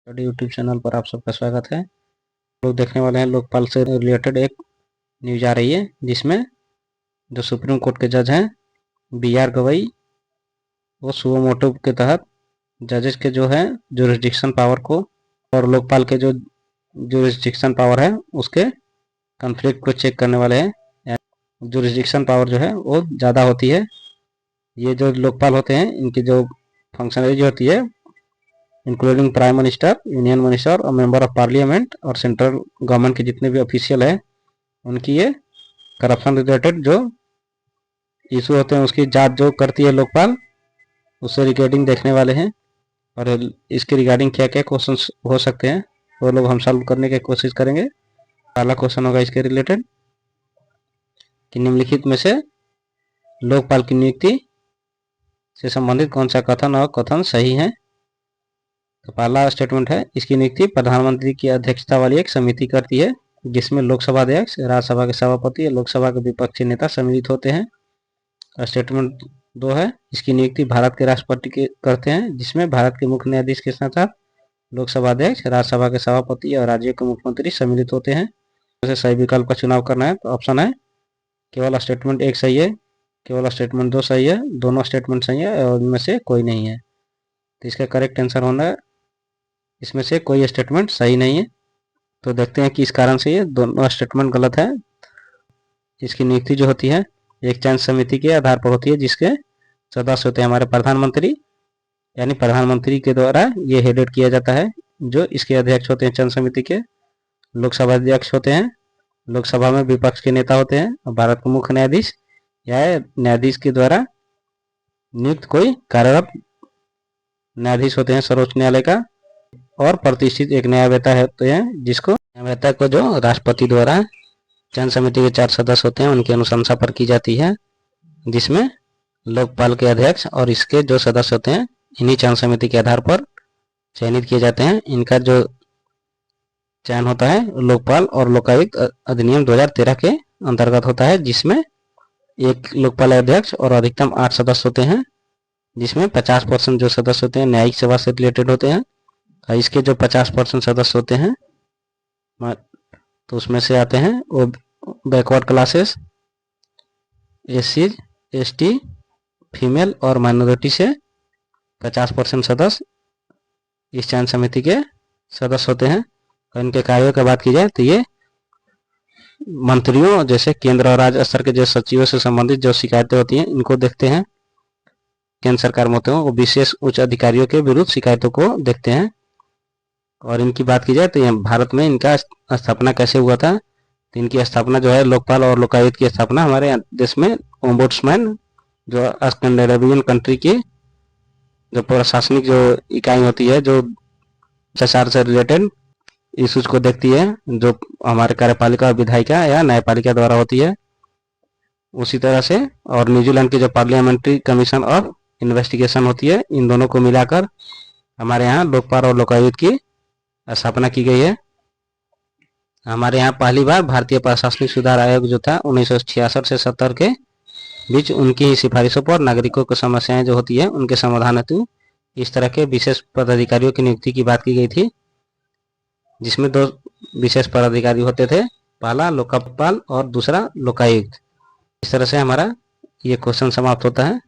YouTube channel पर आप सबका स्वागत है। लोग देखने वाले हैं लोकपाल से रिलेटेड एक न्यूज आ रही है, जिसमें जो सुप्रीम कोर्ट के जज हैं BR गवई, वो सुओ मोटो के तहत जजेस के जो है जुरिस्डिक्शन पावर को और लोकपाल के जो जुरिस्डिक्शन पावर है उसके कन्फ्लिक्ट को चेक करने वाले हैं। जुरिस्डिक्शन पावर जो है वो ज़्यादा होती है। ये जो लोकपाल होते हैं इनकी जो फंक्शनरी होती है including prime minister, union minister और मेंबर ऑफ पार्लियामेंट और सेंट्रल गवर्नमेंट के जितने भी ऑफिशियल है, उनकी ये करप्शन रिलेटेड जो इशू होते हैं उसकी जांच जो करती है लोकपाल, उससे रिगार्डिंग देखने वाले हैं। और इसके रिगार्डिंग क्या क्या क्वेश्चन हो सकते हैं वो लोग हम सॉल्व करने की कोशिश करेंगे। पहला क्वेश्चन होगा इसके रिलेटेड कि निम्नलिखित में से लोकपाल की नियुक्ति से संबंधित कौन सा कथन और कथन सही है। तो पहला स्टेटमेंट है, इसकी नियुक्ति प्रधानमंत्री की अध्यक्षता वाली एक समिति करती है, जिसमें लोकसभा अध्यक्ष, राज्यसभा के सभापति और लोकसभा के विपक्षी नेता सम्मिलित होते हैं। स्टेटमेंट 2 है, इसकी नियुक्ति भारत के राष्ट्रपति के करते हैं, जिसमें भारत के मुख्य न्यायाधीश के साथ साथ लोकसभा अध्यक्ष, राज्यसभा के सभापति और राज्यों के मुख्यमंत्री सम्मिलित होते हैं। जैसे सही विकल्प का चुनाव करना है तो ऑप्शन है केवल स्टेटमेंट 1 सही है, केवल स्टेटमेंट 2 सही है, दोनों स्टेटमेंट सही है और इनमें से कोई नहीं है। तो इसका करेक्ट आंसर होना है इसमें से कोई स्टेटमेंट सही नहीं है। तो देखते हैं कि इस कारण से ये दोनों स्टेटमेंट गलत है। इसकी नियुक्ति जो होती है एक चयन समिति के आधार पर होती है, जिसके सदस्य होते हैं हमारे प्रधानमंत्री, यानी प्रधानमंत्री के द्वारा ये हेडेड किया जाता है। जो इसके अध्यक्ष होते हैं चयन समिति के, लोकसभा अध्यक्ष होते हैं, लोकसभा में विपक्ष के नेता होते हैं और भारत के मुख्य न्यायाधीश या न्यायाधीश के द्वारा नियुक्त कोई कार्यरत न्यायाधीश होते हैं सर्वोच्च न्यायालय का। और प्रतिष्ठित एक न्यायवेत्ता होते हैं, जिसको न्यायवेत्ता को जो राष्ट्रपति द्वारा चयन समिति के 4 सदस्य होते हैं उनकी अनुशंसा पर की जाती है, जिसमें लोकपाल के अध्यक्ष और इसके जो सदस्य होते हैं इन्हीं चयन समिति के आधार पर चयनित किए जाते हैं। इनका जो चयन होता है लोकपाल और लोकायुक्त अधिनियम 2013 के अंतर्गत होता है, जिसमें एक लोकपाल अध्यक्ष और अधिकतम 8 सदस्य होते हैं, जिसमें 50% जो सदस्य होते हैं न्यायिक सेवा से रिलेटेड होते हैं। इसके जो 50% सदस्य होते हैं तो उसमें से आते हैं वो backward classes, SC, ST, female और माइनॉरिटी से 50% सदस्य इस चयन समिति के सदस्य होते हैं। और इनके कार्यों की बात की जाए तो ये मंत्रियों जैसे केंद्र और राज्य स्तर के जो सचिवों से संबंधित जो शिकायतें होती हैं इनको देखते हैं। केंद्र सरकार में होते हैं वो विशेष उच्च अधिकारियों के विरुद्ध शिकायतों को देखते हैं। और इनकी बात की जाए तो ये भारत में इनका स्थापना कैसे हुआ था, तो इनकी स्थापना जो है लोकपाल और लोकायुक्त की स्थापना हमारे देश में ओम्बुड्समैन जो स्कैंडिनेवियन कंट्री की जो प्रशासनिक जो इकाई होती है जो भ्रष्टाचार से रिलेटेड इश्यूज को देखती है, जो हमारे कार्यपालिका और विधायिका या न्यायपालिका द्वारा होती है, उसी तरह से। और न्यूजीलैंड की जो पार्लियामेंट्री कमीशन ऑफ इन्वेस्टिगेशन होती है, इन दोनों को मिलाकर हमारे यहाँ लोकपाल और लोकायुक्त की स्थापना की गई है। हमारे यहाँ पहली बार भारतीय प्रशासनिक सुधार आयोग जो था 1966 से 70 के बीच उनकी ही सिफारिशों पर नागरिकों की समस्याएं जो होती है उनके समाधान हेतु इस तरह के विशेष पदाधिकारियों की नियुक्ति की बात की गई थी, जिसमें 2 विशेष पदाधिकारी होते थे, पहला लोकपाल और दूसरा लोकायुक्त। इस तरह से हमारा ये क्वेश्चन समाप्त होता है।